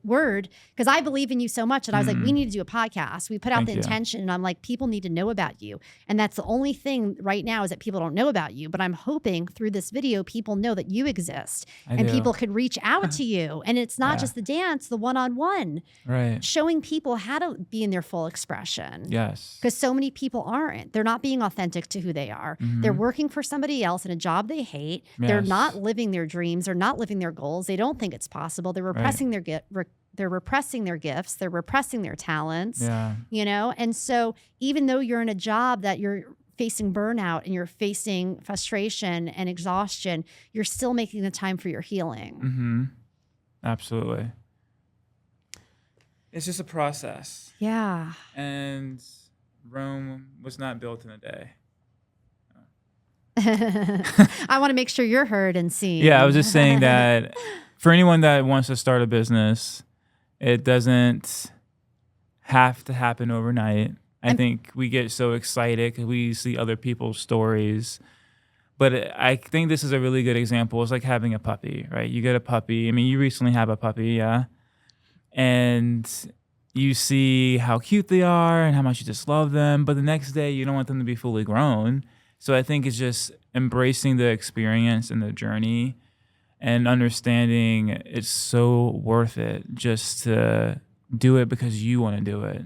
word. Because I believe in you so much that I was like, we need to do a podcast. We put out Thank the you. intention, and I'm like, people need to know about you. And that's the only thing right now, is that people don't know about you. But I'm hoping through this video, people know that you exist, I and do. people could reach out to you. And it's not Yeah. just the dance, the one-on-one, Right. showing people how to be in their full expression. Yes. Because so many people aren't. They're not being authentic to who they are. They're working for somebody else in a job they hate. They're Yes. not living their dreams. They're not living their goals. They don't think it's possible. They're repressing they're repressing their gifts. They're repressing their talents. Yeah. You know? And so even though you're in a job that you're facing burnout and you're facing frustration and exhaustion, you're still making the time for your healing. Mm-hmm. Absolutely. It's just a process. Yeah. And Rome was not built in a day. I want to make sure you're heard and seen. Yeah, I was just saying that for anyone that wants to start a business, it doesn't have to happen overnight. I think we get so excited because we see other people's stories. But I think this is a really good example. It's like having a puppy, right? You get a puppy. I mean, you recently have a puppy, yeah? And you see how cute they are and how much you just love them. But the next day, you don't want them to be fully grown. So I think it's just embracing the experience and the journey and understanding it's so worth it just to do it because you want to do it.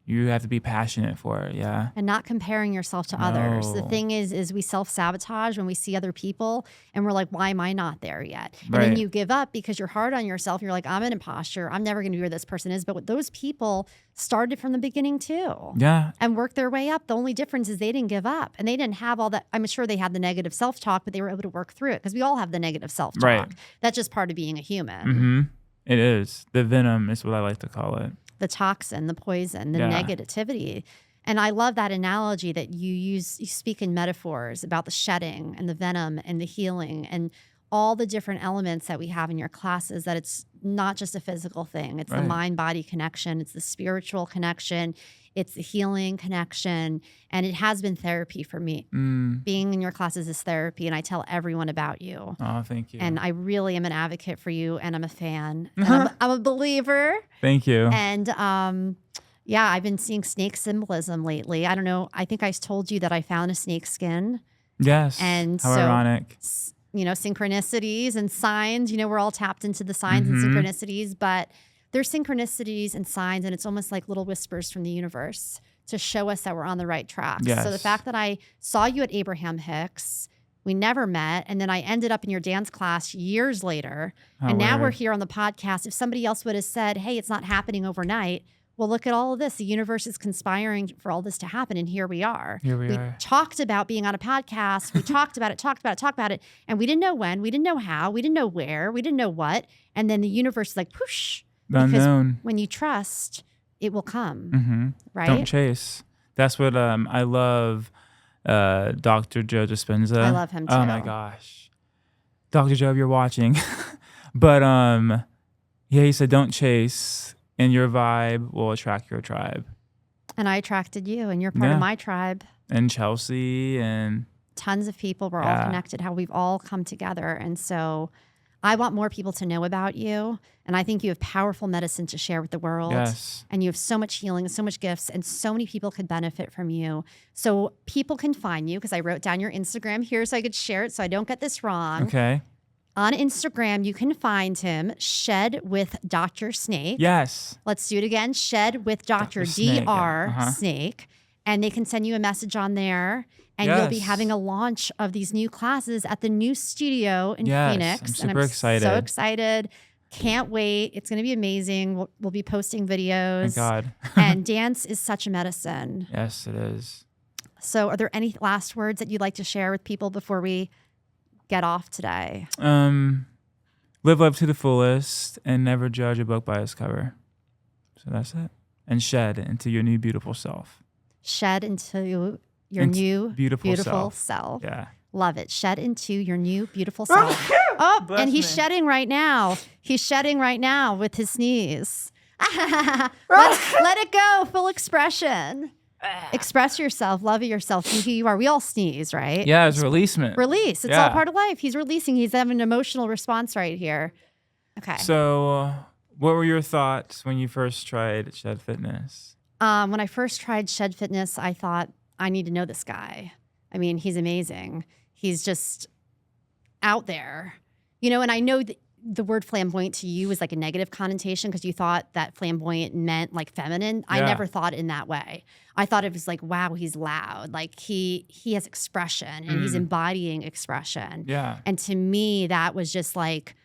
You have to be passionate for it. Yeah. And not comparing yourself to others. The No. thing is we self-sabotage when we see other people and we're like, why am I not there yet? And Right. then you give up because you're hard on yourself. You're like, I'm an imposter. I'm never going to be where this person is. But those people started from the beginning too. Yeah. And worked their way up. The only difference is they didn't give up and they didn't have all that. I'm sure they had the negative self-talk, but they were able to work through it because we all have the negative self-talk. Right. That's just part of being a human. Mm-hmm. It is. The venom is what I like to call it. The toxin, the poison, the Yeah. negativity. And I love that analogy that you speak in metaphors about the shedding and the venom and the healing and all the different elements that we have in your classes, that it's not just a physical thing. It's the Right. mind-body connection. It's the spiritual connection. It's the healing connection. And it has been therapy for me. Being in your classes is therapy. And I tell everyone about you. Oh, thank you. And I really am an advocate for you, and I'm a fan. And I'm a believer. Thank you. And yeah, I've been seeing snake symbolism lately. I don't know. I think I told you that I found a snake skin. Yes. And How so, ironic. Synchronicities and signs. We're all tapped into the signs and synchronicities, but there's synchronicities and signs, and it's almost like little whispers from the universe to show us that we're on the right track. So the Yes. fact that I saw you at Abraham Hicks, we never met, and then I ended up in your dance class years later, How and now we're weird. here on the podcast. If somebody else would have said, hey, it's not happening overnight, well, look at all of this. The universe is conspiring for all this to happen, and here we are. Here we are. Talked about being on a podcast. We talked about it, and we didn't know when, we didn't know how, we didn't know where, we didn't know what, and then the universe is like, whoosh. The Because unknown. when you trust, it will come, Mm-hmm. right? Don't chase. That's what I love. Dr. Joe Dispenza. I love him Oh my too. gosh, Dr. Joe, if you're watching, but yeah, he said, don't chase, and your vibe will attract your tribe. And I attracted you, and you're part Yeah. of my tribe. And Chelsea, and Tons of people, we're all Yeah. connected, how we've all come together. And so I want more people to know about you. And I think you have powerful medicine to share with the world. yes, And you have so much healing and so much gifts, and so many people could benefit from you. So people can find you, because I wrote down your Instagram here so I could share it so I don't get this wrong. okay, On Instagram, you can find him, Shed with Dr. Snake. yes, Let's do it again. Shed with Dr. Snake, yeah. Dr. Snake. And they can send you a message on there. And you'll be Yes. having a launch of these new classes at the new studio in Yes, Phoenix. I'm and super excited. So excited. Can't wait. It's going to be amazing. We'll be posting thank videos. God. And dance is such a medicine. Yes, it is. So are there any last words that you'd like to share with people before we get off today? Live life to the fullest and never judge a book by its cover. So that's it. And shed into your new beautiful self. Shed into your Into new beautiful self. Yeah. Love it. Shed into your new beautiful self. Oh, Bless and he's me. shedding right now. He's shedding right now with his sneeze. let it go. Full expression. Express yourself. Love yourself. Be who you are. We all sneeze, right? Yeah, it's releasement. Release. It's all Yeah. part of life. He's releasing. He's having an emotional response right here. Okay. So, what were your thoughts when you first tried Shed Fitness? When I first tried Shed Fitness, I thought, I need to know this guy. I mean, he's amazing. He's just out there, and I know that the word flamboyant to you is like a negative connotation because you thought that flamboyant meant like feminine. I Yeah. never thought in that way. I thought it was like, wow, he's loud. Like he has expression and he's embodying expression. Yeah. And to me, that was just like,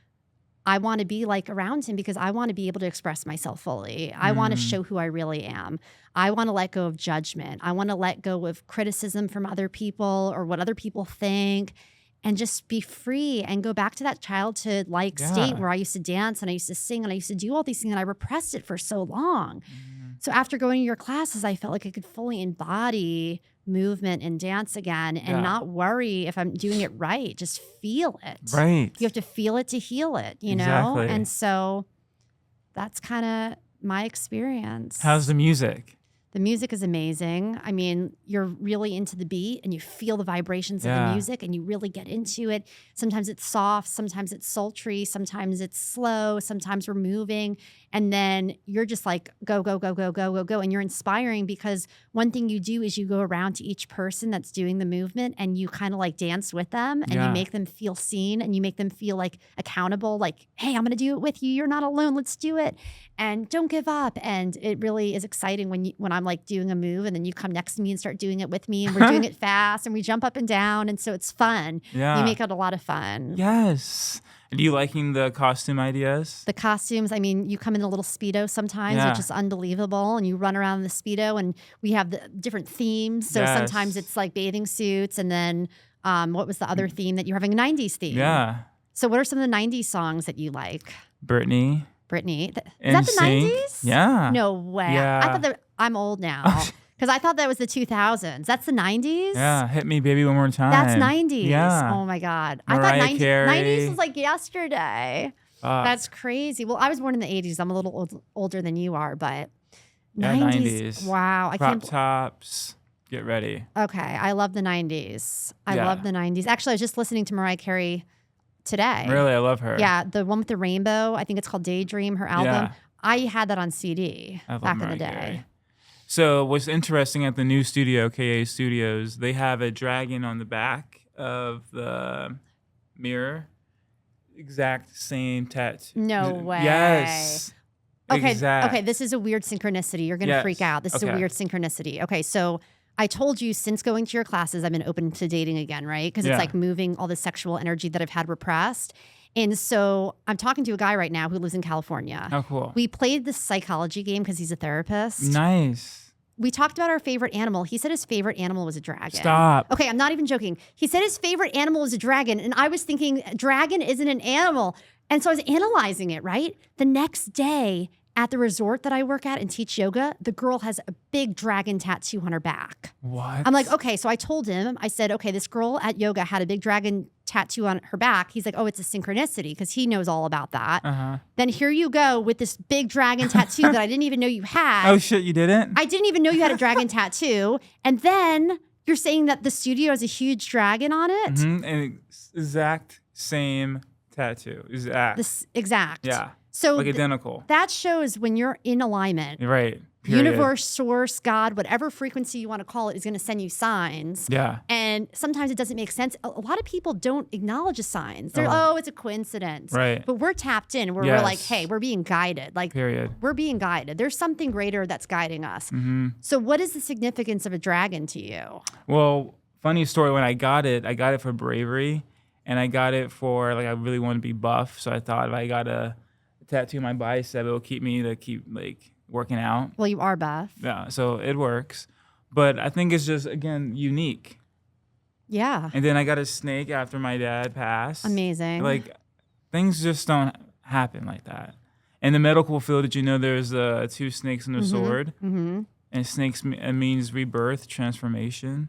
I want to be like around him because I want to be able to express myself fully. I want to show who I really am. I want to let go of judgment. I want to let go of criticism from other people or what other people think and just be free and go back to that childhood like state Yeah. where I used to dance and I used to sing and I used to do all these things and I repressed it for so long. So after going to your classes, I felt like I could fully embody movement and dance again and Yeah. not worry if I'm doing it right. Just feel it. Right. You have to feel it to heal it, you know? Exactly. And so that's kind of my experience. How's the music? The music is amazing. I mean, you're really into the beat and you feel the vibrations of the Yeah. music and you really get into it. Sometimes it's soft, sometimes it's sultry, sometimes it's slow, sometimes we're moving. And then you're just like, go, go, go, go, go, go, go. And you're inspiring because one thing you do is you go around to each person that's doing the movement and you kind of like dance with them and Yeah. you make them feel seen and you make them feel like accountable, like, hey, I'm going to do it with you. You're not alone. Let's do it. And don't give up. And it really is exciting when I'm I'm like doing a move and then you come next to me and start doing it with me and we're doing it fast and we jump up and down. And so it's fun. Yeah. You make it a lot of fun. Yes. Are you liking the costume ideas? The costumes, I mean, you come in a little Speedo sometimes, Yeah. which is unbelievable. And you run around in the Speedo and we have the different themes. So Yes. sometimes it's like bathing suits. And then what was the other theme that you're having? A 90s theme. Yeah. So what are some of the 90s songs that you like? Britney. Britney. Is that the NSYNC. 90s? Yeah. No way. Yeah. I thought that I'm old now. Because I thought that was the 2000s. That's the 90s? Yeah. Hit me, baby, one more time. That's 90s. Yeah. Oh my God. Mariah I thought Carey. 90s was like yesterday. Fuck. That's crazy. Well, I was born in the 80s. I'm a little older than you are, but Yeah, 90s. Wow. I Crop can't. tops. Get ready. Okay. I love the 90s. I Yeah. love the 90s. Actually, I was just listening to Mariah Carey today. Really, I love her. Yeah. The one with the rainbow. I think it's called Daydream, her album. Yeah. I had that on CD I love back in Mariah the day. Carey. So what's interesting at the new studio, KA Studios, they have a dragon on the back of the mirror. Exact same tattoo. No way. Yes. Okay. Exact. Okay. This is a weird synchronicity. You're going to Yes. freak out. This is a Okay. weird synchronicity. Okay. So I told you since going to your classes, I've been open to dating again, right? Because Yeah. it's like moving all the sexual energy that I've had repressed. And so I'm talking to a guy right now who lives in California. How cool. We played this psychology game because he's a therapist. Nice. We talked about our favorite animal. He said his favorite animal was a dragon. Stop. Okay, I'm not even joking. He said his favorite animal was a dragon. And I was thinking, dragon isn't an animal. And so I was analyzing it, right? The next day at the resort that I work at and teach yoga, the girl has a big dragon tattoo on her back. What? I'm like, okay. So I told him, I said, okay, this girl at yoga had a big dragon tattoo on her back. He's like, oh, it's a synchronicity because he knows all about that. Uh-huh. Then here you go with this big dragon tattoo that I didn't even know you had. Oh, shit, you didn't? I didn't even know you had a dragon tattoo. And then you're saying that the studio has a huge dragon on it? Mhm. And exact same tattoo. Exact. This exact. Yeah. So Like identical. that shows when you're in alignment, You're right. Period. universe, source, God, whatever frequency you want to call it, is going to send you signs. Yeah. And sometimes it doesn't make sense. A lot of people don't acknowledge the signs. They're, Oh. oh, it's a coincidence. Right. But we're tapped in where we're like, Yes. hey, we're being guided. Like, Period. we're being guided. There's something greater that's guiding us. Mm-hmm. So, what is the significance of a dragon to you? Well, funny story. When I got it for bravery, and I got it for like I really want to be buff. So I thought if I got a tattoo on my bicep, it'll keep me to keep like working out. Well, you are buff. Yeah, so it works. But I think it's just again unique. Yeah. And then I got a snake after my dad passed. Amazing. Like things just don't happen like that. In the medical field, did you know there's two snakes in a sword? Mm-hmm. And snakes means rebirth, transformation.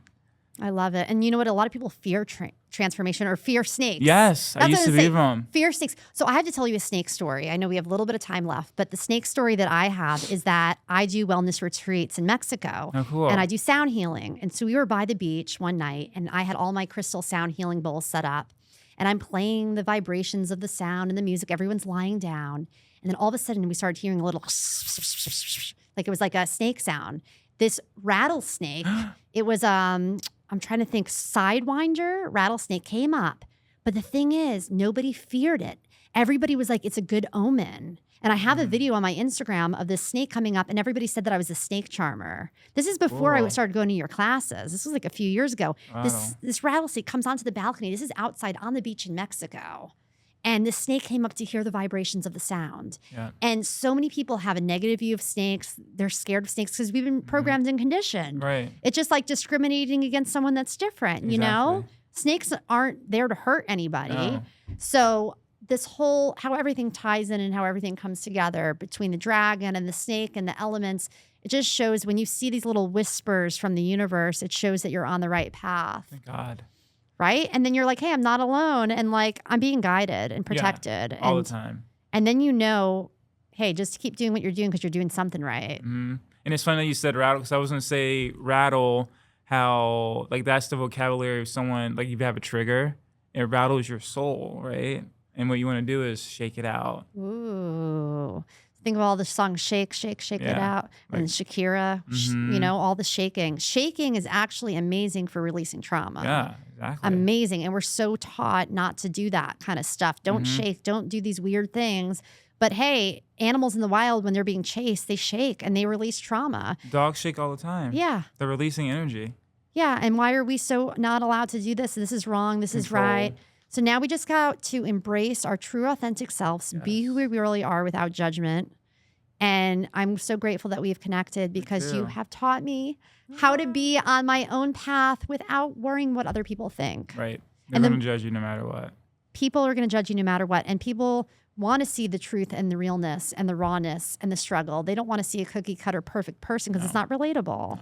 I love it. And you know what? A lot of people fear transformation or fear snakes. Yes, I That's used what to I'm be saying. them. Fear snakes. So I have to tell you a snake story. I know we have a little bit of time left, but the snake story that I have is that I do wellness retreats in Mexico. Oh, cool. And I do sound healing. And so we were by the beach one night and I had all my crystal sound healing bowls set up. And I'm playing the vibrations of the sound and the music. Everyone's lying down. And then all of a sudden we started hearing a little like it was like a snake sound. This rattlesnake, it was I'm trying to think, sidewinder rattlesnake came up. But the thing is, nobody feared it. Everybody was like, it's a good omen. And I have a video on my Instagram of this snake coming up, and everybody said that I was a snake charmer. This is before I Cool. started going to your classes. This was like a few years ago. Wow. This rattlesnake comes onto the balcony. This is outside on the beach in Mexico. And the snake came up to hear the vibrations of the sound. Yeah. And so many people have a negative view of snakes. They're scared of snakes because we've been programmed and conditioned. Right. It's just like discriminating against someone that's different, you know? Exactly. Snakes aren't there to hurt anybody. No. So this whole, how everything ties in and how everything comes together between the dragon and the snake and the elements, it just shows when you see these little whispers from the universe, it shows that you're on the right path, Thank God. right? And then you're like, hey, I'm not alone. And like, I'm being guided and protected. All and, the time. and then you know, hey, just keep doing what you're doing because you're doing something right. Hmm. And it's funny that you said rattle because I was going to say rattle, how like that's the vocabulary of someone, like you have a trigger, it rattles your soul, right? And what you want to do is shake it out. Ooh. Think of all the songs, Shake, Shake, Shake It Yeah, Out. And like- Shakira, you know, all the shaking. Shaking is actually amazing for releasing trauma. Yeah, exactly. Amazing. And we're so taught not to do that kind of stuff. Don't shake, don't do these weird things. But hey, animals in the wild, when they're being chased, they shake and they release trauma. Dogs shake all the time. Yeah. They're releasing energy. Yeah. And why are we so not allowed to do this? This is wrong. This is right. So now we just got to embrace our true, authentic selves, be who we really are without judgment. And I'm so grateful that we've connected because you have taught me how to be on my own path without worrying what other people think. Right. They're going to judge you no matter what. People are going to judge you no matter what. And people want to see the truth and the realness and the rawness and the struggle. They don't want to see a cookie cutter perfect person because it's not relatable. No.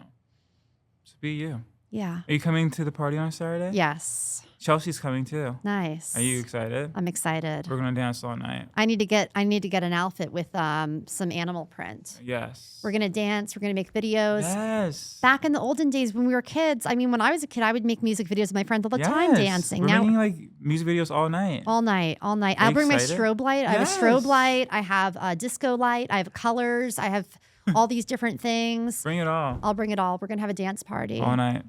Just be you. Yeah. Are you coming to the party on Saturday? Yes. Chelsea's coming too. Nice. Are you excited? I'm excited. We're gonna dance all night. I need to get an outfit with some animal print. Yes. We're gonna dance. We're gonna make videos. Yes. Back in the olden days when we were kids, I mean, when I was a kid, I would make music videos with my friends all the time dancing. We're now making like music videos all night. All night. I'll bring my strobe light. I have a strobe light. I have a disco light. I have colors. I have all these different things. Bring it all. I'll bring it all. We're gonna have a dance party all night.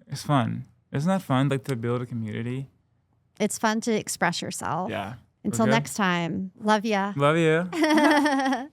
It's fun. Isn't that fun? Like to build a community. It's fun to express yourself. Yeah. Until next time. Love ya. Love you.